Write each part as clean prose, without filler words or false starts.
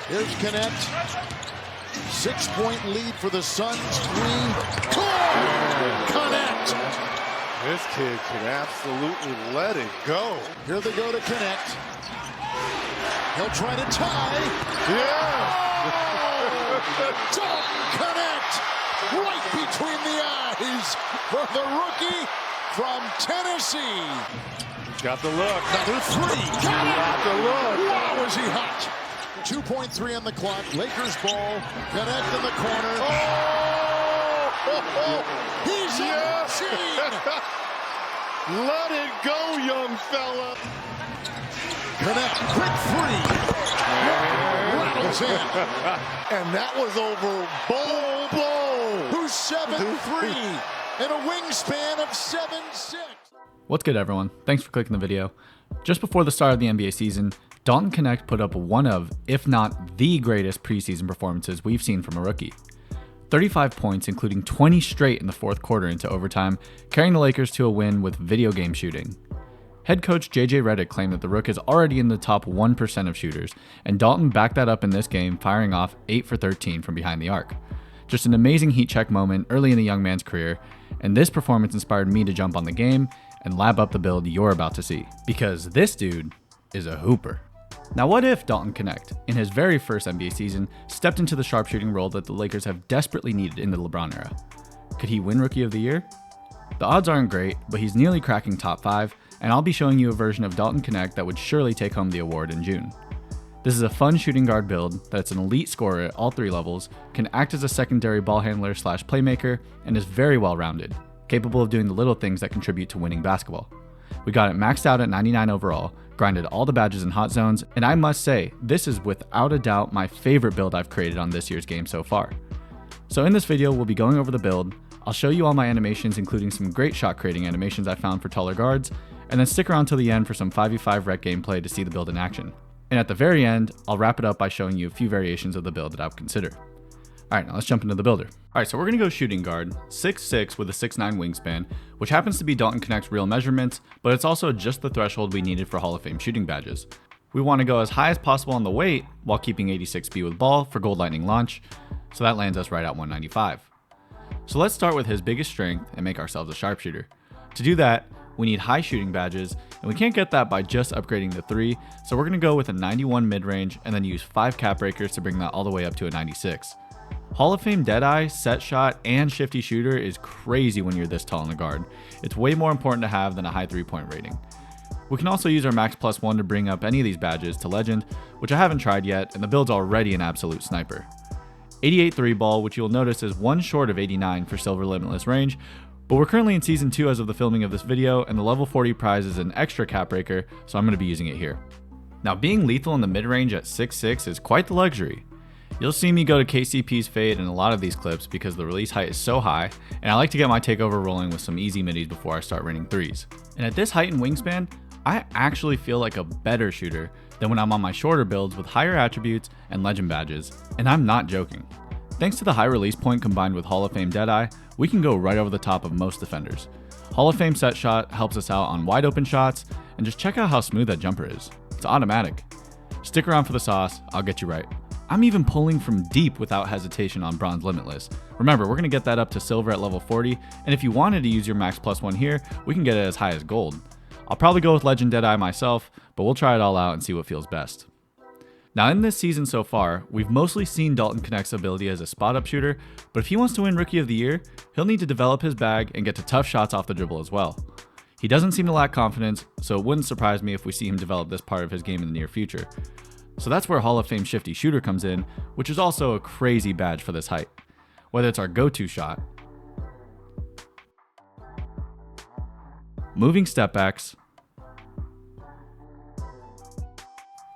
Here's KNECHT. 6-point lead for the Suns. KNECHT. This kid can absolutely let it go. Here they go to KNECHT. He'll try to tie. Yeah. KNECHT right between the eyes for the rookie from Tennessee. He's got the look. Another three. Got the look. Wow, is he hot. 2.3 on the clock. Lakers ball. KNECHT in the corner. He's in the machine. Let it go, young fella. KNECHT, quick three. Rattles in. And that was over Bobo, Who's 7'3" and a wingspan of 7'6". What's good, everyone? Thanks for clicking the video. Just before the start of the NBA season, DALTON KNECHT put up one of, if not the greatest preseason performances we've seen from a rookie. 35 points, including 20 straight in the fourth quarter into overtime, carrying the Lakers to a win with video game shooting. Head coach JJ Redick claimed that the Rook is already in the top 1% of shooters, and DALTON backed that up in this game, firing off 8 for 13 from behind the arc. Just an amazing heat check moment early in the young man's career, and this performance inspired me to jump on the game and lab up the build you're about to see, because this dude is a hooper. Now, what if DALTON KNECHT, in his very first NBA season, stepped into the sharpshooting role that the Lakers have desperately needed in the LeBron era? Could he win Rookie of the Year? The odds aren't great, but he's nearly cracking top 5, and I'll be showing you a version of DALTON KNECHT that would surely take home the award in June. This is a fun shooting guard build that's an elite scorer at all 3 levels, can act as a secondary ball handler / playmaker, and is very well rounded, capable of doing the little things that contribute to winning basketball. We got it maxed out at 99 overall, grinded all the badges in hot zones, and I must say, this is without a doubt my favorite build I've created on this year's game so far. So in this video, we'll be going over the build, I'll show you all my animations, including some great shot creating animations I found for taller guards, and then stick around till the end for some 5v5 rec gameplay to see the build in action. And at the very end, I'll wrap it up by showing you a few variations of the build that I would consider. Alright, now let's jump into the builder. Alright, so we're going to go shooting guard, 6'6" with a 6'9" wingspan, which happens to be DALTON KNECHT's real measurements, but it's also just the threshold we needed for Hall of Fame shooting badges. We want to go as high as possible on the weight, while keeping 86 speed with ball for Gold Lightning launch, so that lands us right at 195. So let's start with his biggest strength and make ourselves a sharpshooter. To do that, we need high shooting badges, and we can't get that by just upgrading the 3, so we're going to go with a 91 mid-range and then use 5 cap breakers to bring that all the way up to a 96. Hall of Fame Deadeye, set shot, and shifty shooter is crazy when you're this tall in the guard. It's way more important to have than a high 3-point rating. We can also use our max +1 to bring up any of these badges to legend, which I haven't tried yet, and the build's already an absolute sniper. 88 3 ball, which you'll notice is one short of 89 for silver limitless range, but we're currently in season 2 as of the filming of this video, and the level 40 prize is an extra cap breaker, so I'm going to be using it here. Now, being lethal in the mid-range at 6'6" is quite the luxury. You'll see me go to KCP's fade in a lot of these clips because the release height is so high, and I like to get my takeover rolling with some easy middies before I start raining 3s. And at this height and wingspan, I actually feel like a better shooter than when I'm on my shorter builds with higher attributes and legend badges, and I'm not joking. Thanks to the high release point combined with Hall of Fame Deadeye, we can go right over the top of most defenders. Hall of Fame set shot helps us out on wide open shots, and just check out how smooth that jumper is. It's automatic. Stick around for the sauce, I'll get you right. I'm even pulling from deep without hesitation on Bronze Limitless. Remember, we're going to get that up to silver at level 40, and if you wanted to use your max +1 here, we can get it as high as gold. I'll probably go with Legend Deadeye myself, but we'll try it all out and see what feels best. Now in this season so far, we've mostly seen DALTON KNECHT's ability as a spot-up shooter, but if he wants to win Rookie of the Year, he'll need to develop his bag and get to tough shots off the dribble as well. He doesn't seem to lack confidence, so it wouldn't surprise me if we see him develop this part of his game in the near future. So that's where Hall of Fame Shifty Shooter comes in, which is also a crazy badge for this height. Whether it's our go-to shot, moving step backs,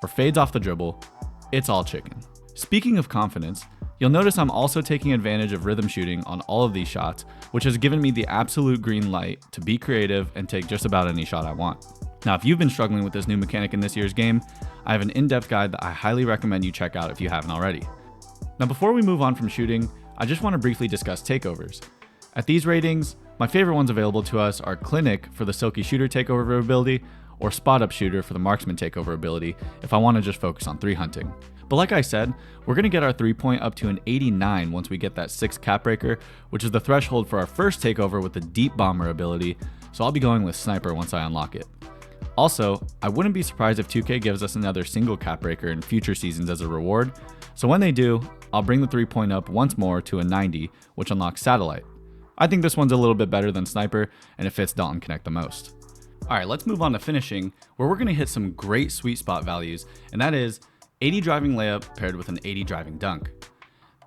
or fades off the dribble, it's all chicken. Speaking of confidence, you'll notice I'm also taking advantage of rhythm shooting on all of these shots, which has given me the absolute green light to be creative and take just about any shot I want. Now, if you've been struggling with this new mechanic in this year's game, I have an in-depth guide that I highly recommend you check out if you haven't already. Now, before we move on from shooting, I just want to briefly discuss takeovers. At these ratings, my favorite ones available to us are KNECHT for the Silky Shooter takeover ability, or Spot Up Shooter for the Marksman takeover ability if I want to just focus on 3 hunting. But like I said, we're going to get our 3-point up to an 89 once we get that 6 cap breaker, which is the threshold for our first takeover with the deep bomber ability, so I'll be going with sniper once I unlock it. Also, I wouldn't be surprised if 2K gives us another single cap breaker in future seasons as a reward, so when they do, I'll bring the 3-point up once more to a 90, which unlocks satellite. I think this one's a little bit better than sniper, and it fits Dalton Connect the most. Alright, let's move on to finishing, where we're going to hit some great sweet spot values, and that is 80 driving layup paired with an 80 driving dunk.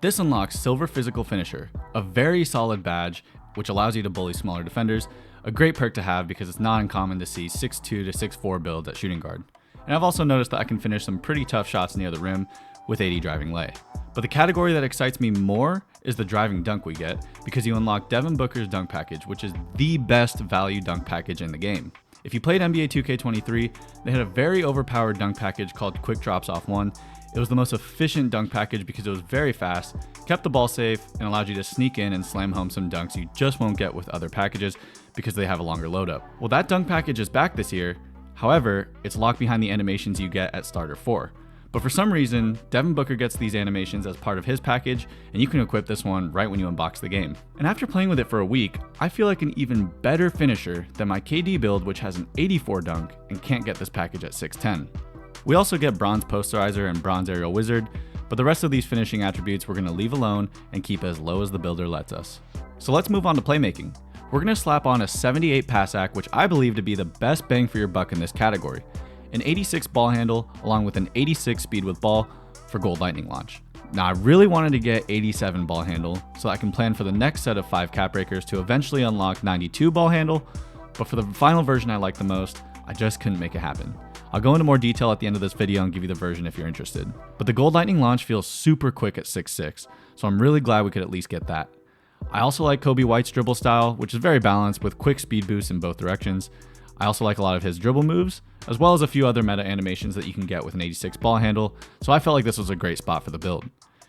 This unlocks Silver Physical Finisher, a very solid badge which allows you to bully smaller defenders, a great perk to have because it's not uncommon to see 6'2 to 6'4 builds at shooting guard. And I've also noticed that I can finish some pretty tough shots near the rim with 80 driving lay. But the category that excites me more is the driving dunk we get, because you unlock Devin Booker's dunk package, which is the best value dunk package in the game. If you played NBA 2K23, they had a very overpowered dunk package called Quick Drops Off 1. It was the most efficient dunk package because it was very fast, kept the ball safe, and allowed you to sneak in and slam home some dunks you just won't get with other packages because they have a longer load up. Well, that dunk package is back this year. However, it's locked behind the animations you get at Starter 4. But for some reason, Devin Booker gets these animations as part of his package, and you can equip this one right when you unbox the game. And after playing with it for a week, I feel like an even better finisher than my KD build, which has an 84 dunk and can't get this package at 6'10". We also get Bronze Posterizer and Bronze Aerial Wizard, but the rest of these finishing attributes we're going to leave alone and keep as low as the builder lets us. So let's move on to playmaking. We're going to slap on a 78 pass act, which I believe to be the best bang for your buck in this category. An 86 ball handle along with an 86 speed with ball for Gold Lightning launch. Now I really wanted to get 87 ball handle so I can plan for the next set of 5 cap breakers to eventually unlock 92 ball handle, but for the final version I like the most, I just couldn't make it happen. I'll go into more detail at the end of this video and give you the version if you're interested. But the Gold Lightning launch feels super quick at 6'6", so I'm really glad we could at least get that. I also like Kobe White's dribble style, which is very balanced with quick speed boosts in both directions. I also like a lot of his dribble moves, as well as a few other meta animations that you can get with an 86 ball handle, so I felt like this was a great spot for the build.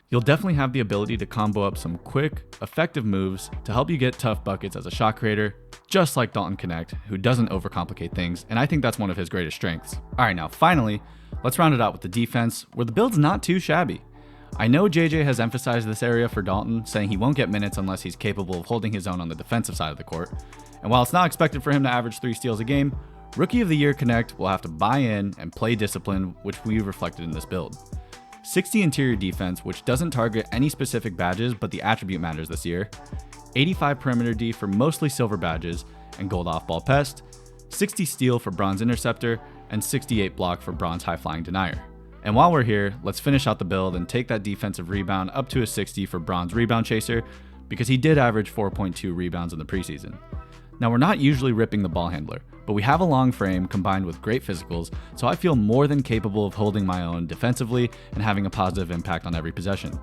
You'll definitely have the ability to combo up some quick, effective moves to help you get tough buckets as a shot creator, just like Dalton Connect, who doesn't overcomplicate things, and I think that's one of his greatest strengths. Alright, now finally, let's round it out with the defense, where the build's not too shabby. I know JJ has emphasized this area for Dalton, saying he won't get minutes unless he's capable of holding his own on the defensive side of the court, and while it's not expected for him to average 3 steals a game, Rookie of the Year Connect will have to buy in and play discipline, which we've reflected in this build. 60 interior defense, which doesn't target any specific badges, but the attribute matters this year. 85 perimeter D for mostly silver badges and gold off-ball pest. 60 steal for bronze interceptor, and 68 block for bronze high-flying denier. And while we're here, let's finish out the build and take that defensive rebound up to a 60 for bronze rebound chaser, because he did average 4.2 rebounds in the preseason. Now we're not usually ripping the ball handler, but we have a long frame combined with great physicals, so I feel more than capable of holding my own defensively and having a positive impact on every possession.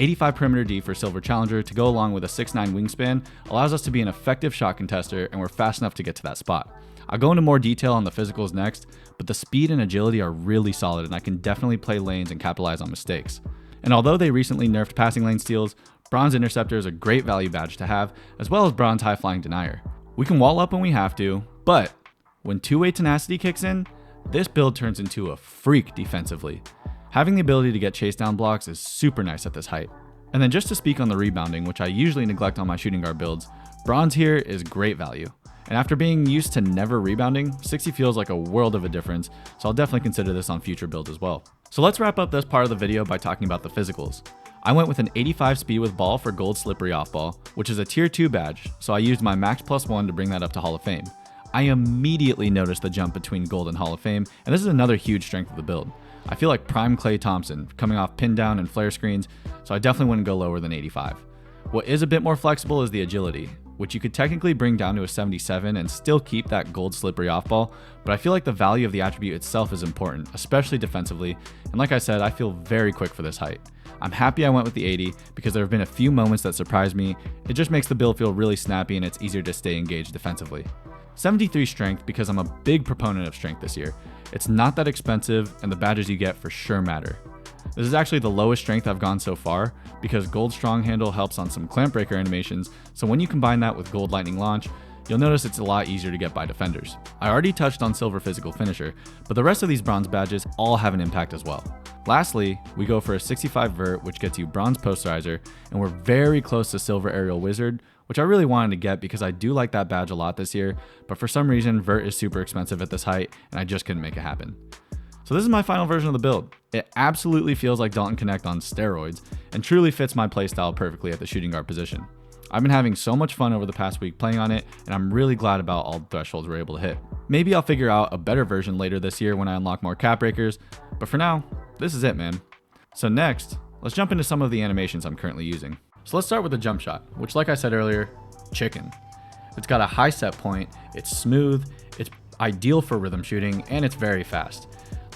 85 perimeter D for Silver Challenger to go along with a 6'9 wingspan allows us to be an effective shot contester, and we're fast enough to get to that spot. I'll go into more detail on the physicals next, but the speed and agility are really solid, and I can definitely play lanes and capitalize on mistakes. And although they recently nerfed passing lane steals, Bronze Interceptor is a great value badge to have, as well as Bronze High Flying Denier. We can wall up when we have to, but when two-way tenacity kicks in, this build turns into a freak defensively. Having the ability to get chase down blocks is super nice at this height. And then just to speak on the rebounding, which I usually neglect on my shooting guard builds, Bronze here is great value. And after being used to never rebounding, 60 feels like a world of a difference, so I'll definitely consider this on future builds as well. So let's wrap up this part of the video by talking about the physicals. I went with an 85 speed with ball for gold slippery off ball, which is a tier 2 badge, so I used my max +1 to bring that up to Hall of Fame. I immediately noticed the jump between gold and Hall of Fame, and this is another huge strength of the build. I feel like prime Klay Thompson, coming off pin down and flare screens, so I definitely wouldn't go lower than 85. What is a bit more flexible is the agility, which you could technically bring down to a 77 and still keep that gold slippery off ball, but I feel like the value of the attribute itself is important, especially defensively, and like I said, I feel very quick for this height. I'm happy I went with the 80 because there have been a few moments that surprised me. It just makes the build feel really snappy and it's easier to stay engaged defensively. 73 strength because I'm a big proponent of strength this year. It's not that expensive and the badges you get for sure matter. This is actually the lowest strength I've gone so far because gold strong handle helps on some clamp breaker animations, so when you combine that with gold lightning launch, you'll notice it's a lot easier to get by defenders. I already touched on silver physical finisher, but the rest of these bronze badges all have an impact as well. Lastly, we go for a 65 vert, which gets you bronze posterizer, and we're very close to silver aerial wizard, which I really wanted to get because I do like that badge a lot this year, but for some reason vert is super expensive at this height and I just couldn't make it happen. So this is my final version of the build. It absolutely feels like Dalton KNECHT on steroids and truly fits my playstyle perfectly at the shooting guard position. I've been having so much fun over the past week playing on it, and I'm really glad about all the thresholds we're able to hit. Maybe I'll figure out a better version later this year when I unlock more cap breakers, but for now, this is it, man. So next, let's jump into some of the animations I'm currently using. So let's start with the jump shot, which like I said earlier, chicken. It's got a high set point, it's smooth, it's ideal for rhythm shooting, and it's very fast.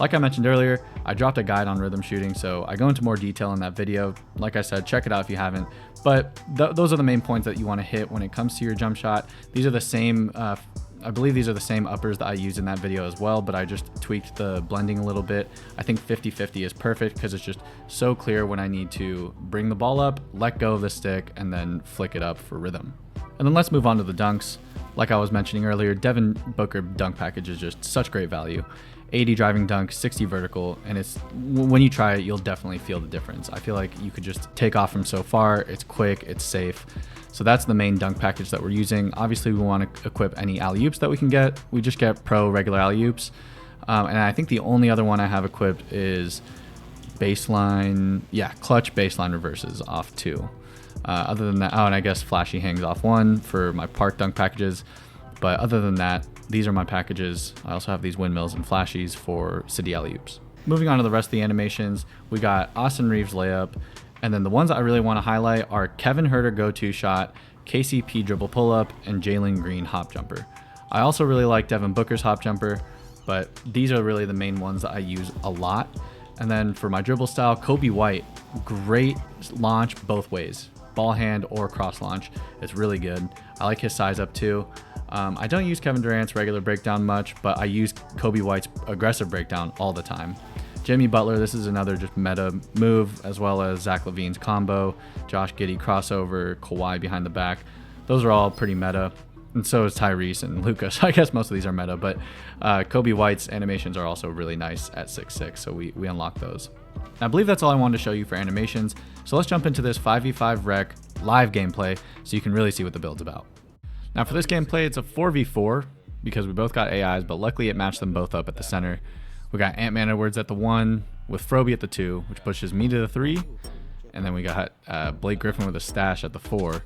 Like I mentioned earlier, I dropped a guide on rhythm shooting, so I go into more detail in that video. Like I said, check it out if you haven't. But those are the main points that you want to hit when it comes to your jump shot. These are the same, I believe these are the same uppers that I used in that video as well, but I just tweaked the blending a little bit. I think 50-50 is perfect because it's just so clear when I need to bring the ball up, let go of the stick, and then flick it up for rhythm. And then let's move on to the dunks. Like I was mentioning earlier, Devin Booker dunk package is just such great value. 80 driving dunk, 60 vertical, and it's when you try it, you'll definitely feel the difference. I feel like you could just take off from so far. It's quick, it's safe. So that's the main dunk package that we're using. Obviously, we want to equip any alley-oops that we can get. We just get pro regular alley-oops. And I think the only other one I have equipped is baseline, clutch baseline reverses off 2. Other than that, oh, and I guess flashy hangs off 1 for my park dunk packages. But other than that, these are my packages. I also have these windmills and flashies for city alley-oops. Moving on to the rest of the animations, we got Austin Reeves layup, and then the ones that I really want to highlight are Kevin Huerter go-to shot, KCP dribble pull-up, and Jalen Green hop jumper. I also really like Devin Booker's hop jumper, but these are really the main ones that I use a lot. And then for my dribble style, Kobe White, great launch both ways, ball hand or cross launch. It's really good. I like his size up too. I don't use Kevin Durant's regular breakdown much, but I use Kobe White's aggressive breakdown all the time. Jimmy Butler, this is another just meta move, as well as Zach LaVine's combo, Josh Giddey crossover, Kawhi behind the back. Those are all pretty meta, and so is Tyrese and Luka. So I guess most of these are meta, but Kobe White's animations are also really nice at 6'6", so we unlock those. I believe that's all I wanted to show you for animations, so let's jump into this 5v5 rec live gameplay so you can really see what the build's about. Now for this gameplay, it's a 4v4 because we both got AIs, but luckily it matched them both up at the center. We got Ant-Man Edwards at the 1 with Froby at the 2, which pushes me to the 3. And then we got Blake Griffin with a stash at the 4.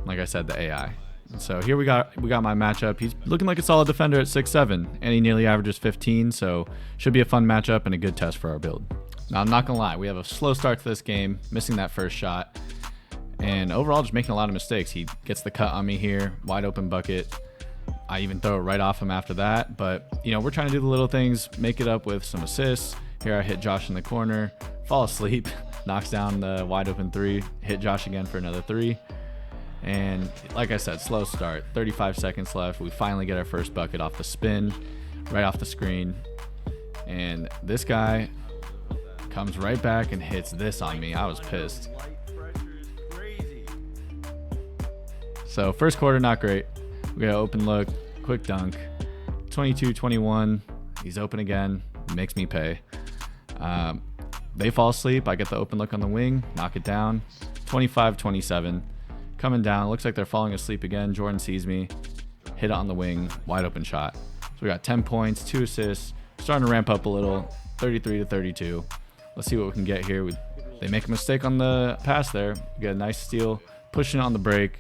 Like I said, the AI. And so here we got my matchup. He's looking like a solid defender at 6'7", and he nearly averages 15, so should be a fun matchup and a good test for our build. Now I'm not gonna lie, we have a slow start to this game, missing that first shot. And overall, just making a lot of mistakes. He gets the cut on me here, wide open bucket. I even throw it right off him after that. But, you know, we're trying to do the little things, make it up with some assists. Here I hit Josh in the corner, fall asleep, knocks down the wide open 3, hit Josh again for another 3. And like I said, slow start, 35 seconds left. We finally get our first bucket off the spin, right off the screen. And this guy comes right back and hits this on me. I was pissed. So first quarter, not great. We got an open look, quick dunk, 22-21. He's open again, makes me pay. They fall asleep. I get the open look on the wing, knock it down, 25-27. Coming down, looks like they're falling asleep again. Jordan sees me, hit it on the wing, wide open shot. So we got 10 points, 2 assists, starting to ramp up a little, 33-32. Let's see what we can get here. They make a mistake on the pass there. We get a nice steal, pushing it on the break.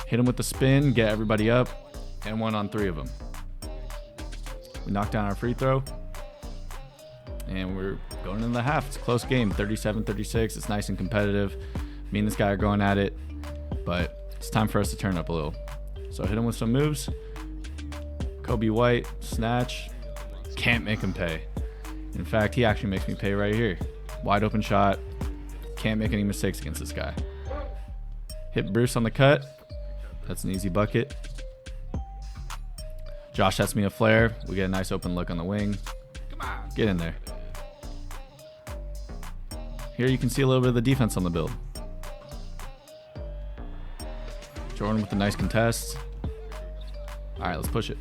Hit him with the spin, get everybody up, and 1 on 3 of them. We knock down our free throw, and we're going into the half. It's a close game, 37-36. It's nice and competitive. Me and this guy are going at it, but it's time for us to turn up a little. So hit him with some moves. Kobe White, snatch. Can't make him pay. In fact, he actually makes me pay right here. Wide open shot. Can't make any mistakes against this guy. Hit Bruce on the cut. That's an easy bucket. Josh sets me a flare. We get a nice open look on the wing. Come on, get in there. Here you can see a little bit of the defense on the build. Jordan with a nice contest. All right, let's push it.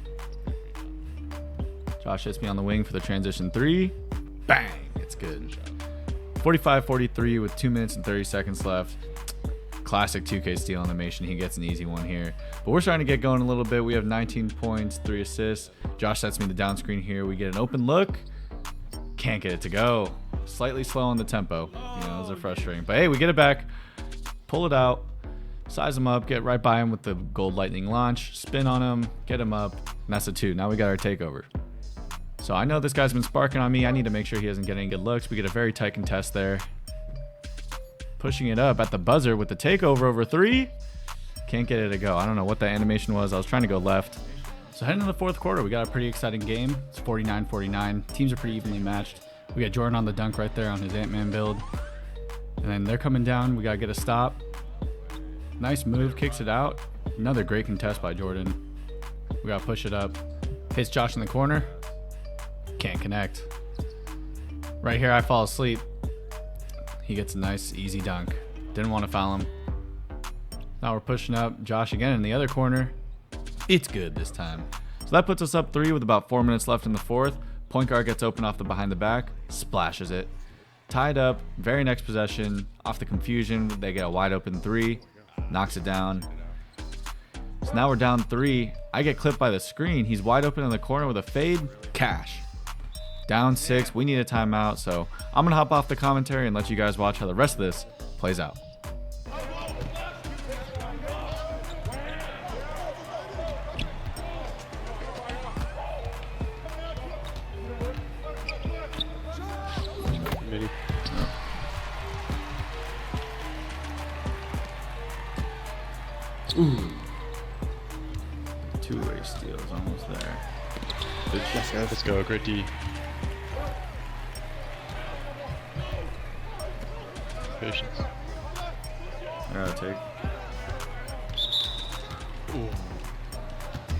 Josh hits me on the wing for the transition 3. Bang, it's good. 45-43 with 2 minutes and 30 seconds left. Classic 2K steal animation. He gets an easy one here. But we're starting to get going a little bit. We have 19 points, 3 assists. Josh sets me the down screen here. We get an open look. Can't get it to go. Slightly slow on the tempo. You know, those are frustrating. But hey, we get it back. Pull it out. Size him up. Get right by him with the gold lightning launch. Spin on him. Get him up. And that's a 2. Now we got our takeover. So I know this guy's been sparking on me. I need to make sure he doesn't get any good looks. We get a very tight contest there. Pushing it up at the buzzer with the takeover over 3. Can't get it to go. I don't know what that animation was. I was trying to go left. So heading into the 4th quarter, we got a pretty exciting game. It's 49-49. Teams are pretty evenly matched. We got Jordan on the dunk right there on his Ant-Man build. And then they're coming down. We got to get a stop. Nice move. Kicks it out. Another great contest by Jordan. We got to push it up. Hits Josh in the corner. Can't connect. Right here, I fall asleep. He gets a nice, easy dunk. Didn't want to foul him. Now we're pushing up. Josh again in the other corner. It's good this time. So that puts us up 3 with about 4 minutes left in the 4th. Point guard gets open off the behind the back. Splashes it. Tied up. Very next possession. Off the confusion, they get a wide open 3. Knocks it down. So now we're down 3. I get clipped by the screen. He's wide open in the corner with a fade. Cash. Down 6. We need a timeout. So I'm going to hop off the commentary and let you guys watch how the rest of this plays out. Ooh. 2-way steal is almost there. Let's go, gritty. Patience. I gotta take. Ooh.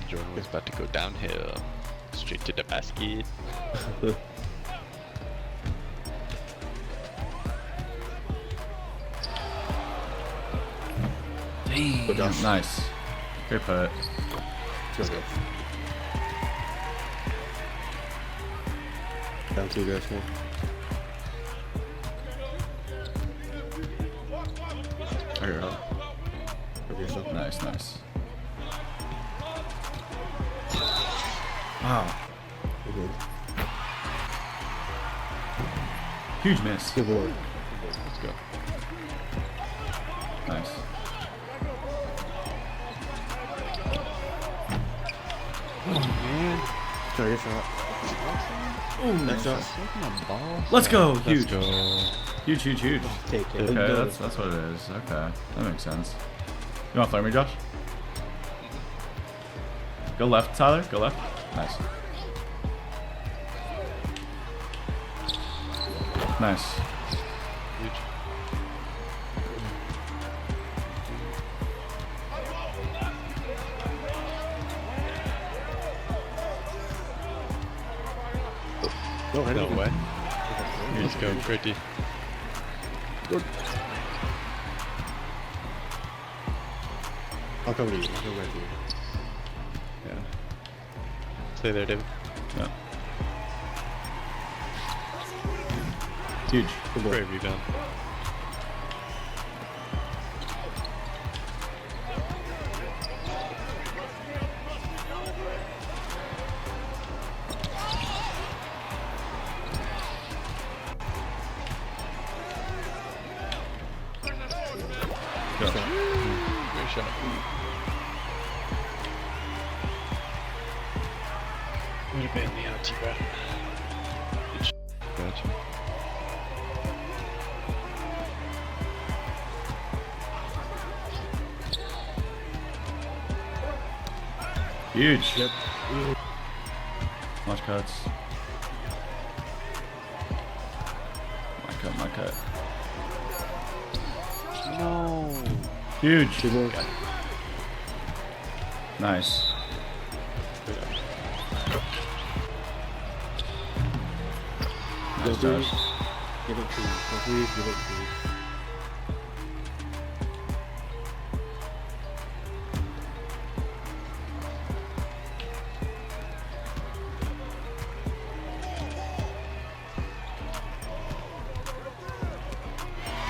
Jordan was about to go downhill. Straight to the basket. Damn. Nice. Great put. Let's go. Down 2 guys more. I got out. Okay, so. Nice, nice. Wow. Good. Huge miss. Good board. Let's go. Nice. Oh man. Try to get shot. Ooh, next shot. Let's go. Let's Huge. go. Huge, huge, huge. Take it. Okay, that's what it is. Okay, that makes sense. You want to flare me, Josh? Go left, Tyler. Go left. Nice. Nice. Huge. No way. Let's go, gritty. Good. I'll come to you. I'll come right to you. Yeah. Stay there, David. Yeah. Huge. Good boy. Great rebound. Go. Great shot. Would have been the outie, bro. Gotcha. Huge. Yep. Watch cuts. My cut. No. Huge. Good boy. Nice. Go Nice, through. Josh. Give it to you. Go through. Give it to you.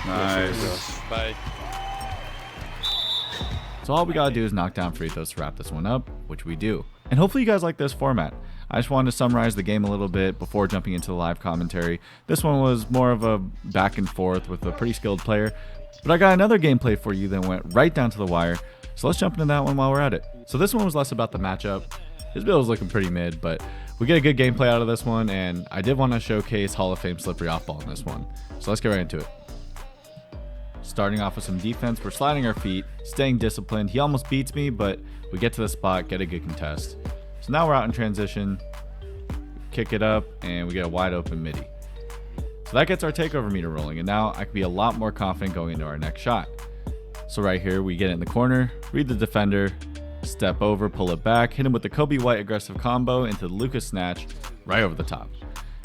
Nice. Bye. So all we gotta do is knock down free throws to wrap this one up, which we do. And hopefully you guys like this format. I just wanted to summarize the game a little bit before jumping into the live commentary. This one was more of a back and forth with a pretty skilled player. But I got another gameplay for you that went right down to the wire. So let's jump into that one while we're at it. So this one was less about the matchup. His build was looking pretty mid, but we get a good gameplay out of this one, and I did want to showcase Hall of Fame slippery off ball in this one. So let's get right into it. Starting off with some defense, we're sliding our feet, staying disciplined. He almost beats me, but we get to the spot, get a good contest. So now we're out in transition, kick it up, and we get a wide open midi. So that gets our takeover meter rolling, and now I can be a lot more confident going into our next shot. So right here, we get it in the corner, read the defender, step over, pull it back, hit him with the Kobe White aggressive combo into the Lucas snatch right over the top.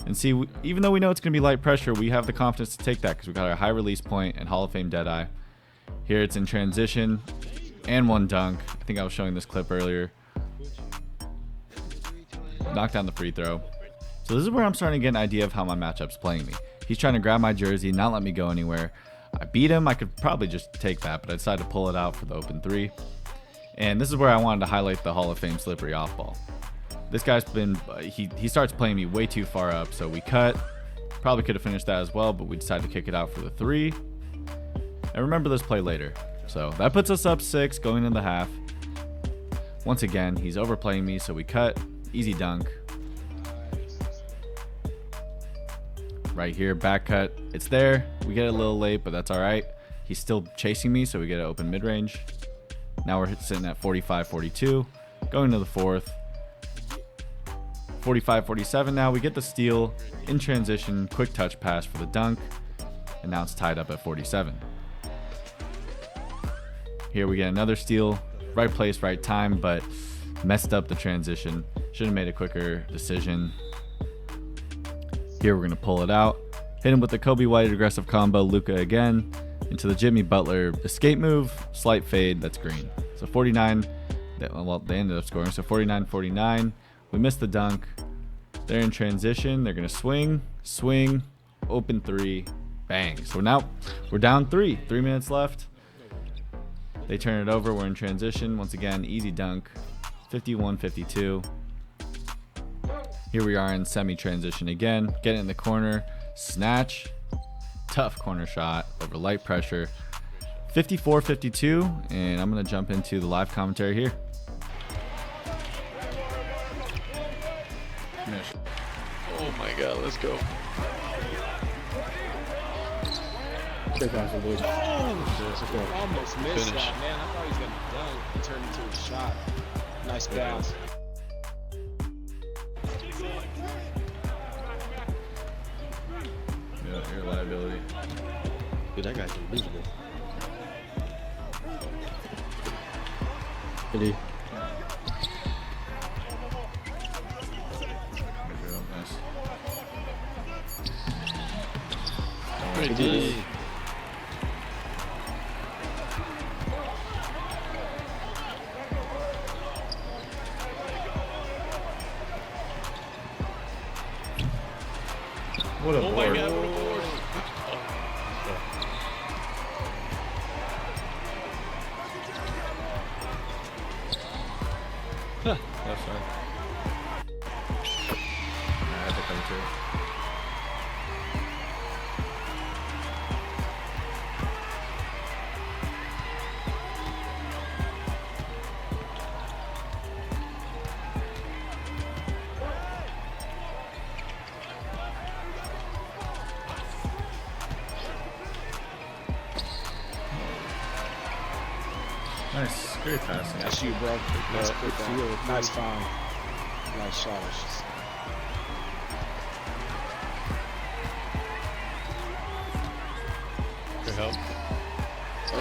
And see, even though we know it's going to be light pressure, we have the confidence to take that because we got our high release point and Hall of Fame Deadeye. Here it's in transition and one dunk. I think I was showing this clip earlier. Knock down the free throw. So this is where I'm starting to get an idea of how my matchup's playing me. He's trying to grab my jersey, not let me go anywhere. I beat him. I could probably just take that, but I decided to pull it out for the open three. And this is where I wanted to highlight the Hall of Fame slippery off ball. This guy's been, he starts playing me way too far up, so we cut. Probably could have finished that as well, but we decided to kick it out for the three. And remember this play later. So that puts us up 6 going into the half. Once again, he's overplaying me, so we cut. Easy dunk. Right here, back cut. It's there. We get it a little late, but that's all right. He's still chasing me, so we get an open mid-range. Now we're sitting at 45-42. Going to the fourth. 45-47 now. We get the steal in transition. Quick touch pass for the dunk. And now it's tied up at 47. Here we get another steal. Right place, right time, but messed up the transition. Should have made a quicker decision. Here we're going to pull it out. Hit him with the Kobe White aggressive combo. Luka again. Into the Jimmy Butler escape move. Slight fade. That's green. So 49. Well, they ended up scoring. So 49-49. We missed the dunk. They're in transition. They're going to swing. Swing. Open three. Bang. So now we're down 3. 3 minutes left. They turn it over. We're in transition. Once again, easy dunk. 51-52. Here we are in semi-transition again. Get it in the corner. Snatch. Tough corner shot over light pressure. 54-52. And I'm going to jump into the live commentary here. Oh my god, let's go. Good pass, boys. Almost missed Finish. that, man. I thought he was going to dunk. It turned into a shot. Nice bounce. Yeah, your liability. Dude, that guy's invisible. Did he? Pretty. What a Oh my god, what a board. That's fine. I had to come too. Nice, great passing. That's you, bro. Nice put Nice find. Nice shot. Good help. Oh.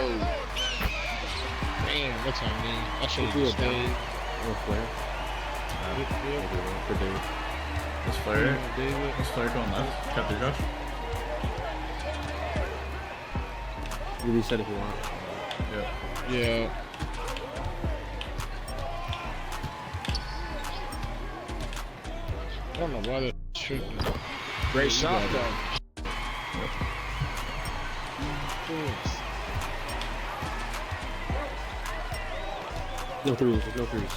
Damn, that's on me. I should have just stayed. Flare. For David. Let's flare it. Let's flare going left. Cut through Josh. You reset if you want. Yeah. Yeah. I don't know why they're shooting. Great shot, though. points. No threes, no threes.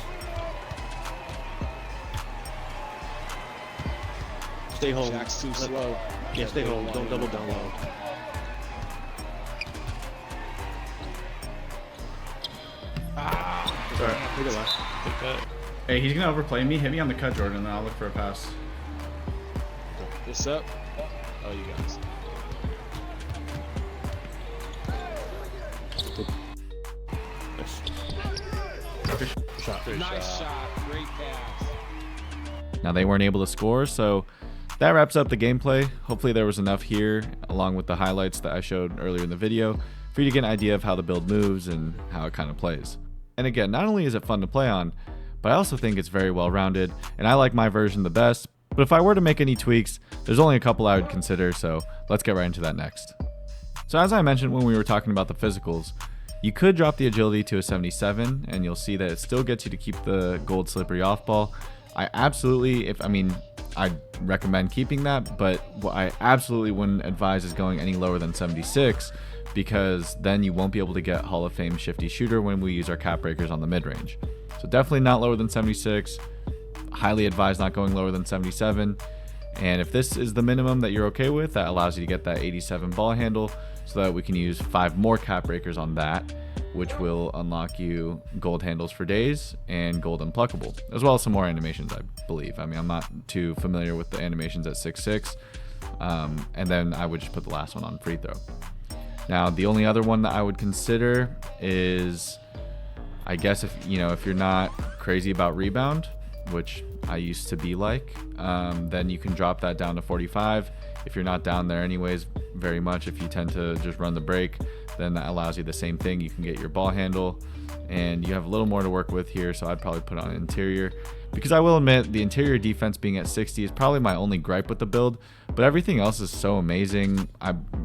Stay home. Jack's too slow. Yeah, stay home. Don't double down low. Sorry. Take it last. Take that. Hey, he's gonna overplay me. Hit me on the cut, Jordan, and then I'll look for a pass. What's up? Oh, you guys. Nice shot. Great pass. Now they weren't able to score, so that wraps up the gameplay. Hopefully there was enough here, along with the highlights that I showed earlier in the video, for you to get an idea of how the build moves and how it kind of plays. And again, not only is it fun to play on, but I also think it's very well rounded, and I like my version the best. But if I were to make any tweaks, there's only a couple I would consider, so let's get right into that next. So as I mentioned when we were talking about the physicals, you could drop the agility to a 77, and you'll see that it still gets you to keep the gold slippery off ball. I'd recommend keeping that, but what I absolutely wouldn't advise is going any lower than 76, because then you won't be able to get Hall of Fame shifty shooter when we use our cap breakers on the mid-range. So definitely not lower than 76. Highly advise not going lower than 77. And if this is the minimum that you're okay with, that allows you to get that 87 ball handle, so that we can use 5 more cap breakers on that, which will unlock you gold handles for days and gold unpluckable, as well as some more animations, I believe. I mean, I'm not too familiar with the animations at 6'6", and then I would just put the last one on free throw. Now, the only other one that I would consider is, I guess if you're not crazy about rebound, which I used to be like, then you can drop that down to 45. If you're not down there anyways very much, if you tend to just run the break, then that allows you the same thing. You can get your ball handle, and you have a little more to work with here, so I'd probably put on interior, because I will admit the interior defense being at 60 is probably my only gripe with the build, but everything else is so amazing.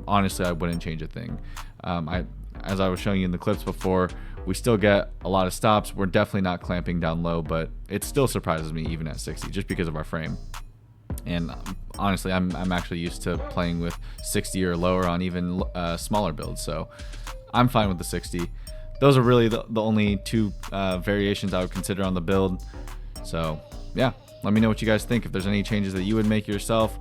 Honestly, I wouldn't change a thing. As I was showing you in the clips before, we still get a lot of stops. We're definitely not clamping down low, but it still surprises me even at 60, just because of our frame. And honestly, I'm actually used to playing with 60 or lower on even smaller builds, so I'm fine with the 60. Those are really the only two variations I would consider on the build. So yeah, let me know what you guys think, if there's any changes that you would make yourself.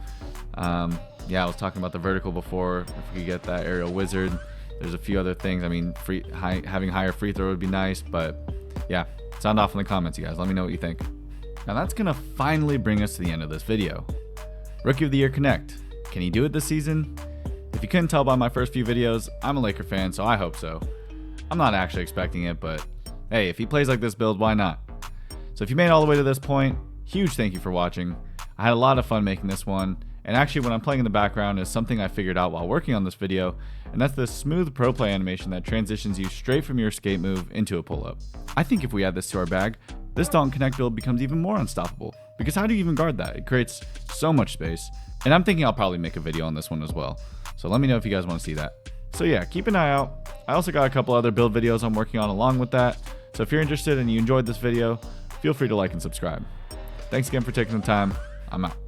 Yeah, I was talking about the vertical before. If we could get that aerial wizard, there's a few other things. I mean, having higher free throw would be nice, but yeah, sound off in the comments, you guys. Let me know what you think. Now that's gonna finally bring us to the end of this video. Rookie of the Year KNECHT. Can he do it this season? If you couldn't tell by my first few videos, I'm a Laker fan, so I hope so. I'm not actually expecting it, but hey, if he plays like this build, why not? So if you made it all the way to this point, huge thank you for watching. I had a lot of fun making this one, and actually what I'm playing in the background is something I figured out while working on this video, and that's the smooth pro play animation that transitions you straight from your escape move into a pull-up. I think if we add this to our bag, this DALTON KNECHT build becomes even more unstoppable, because how do you even guard that? It creates so much space, and I'm thinking I'll probably make a video on this one as well. So let me know if you guys want to see that. So yeah, keep an eye out. I also got a couple other build videos I'm working on along with that, so if you're interested and you enjoyed this video, feel free to like and subscribe. Thanks again for taking the time. I'm out.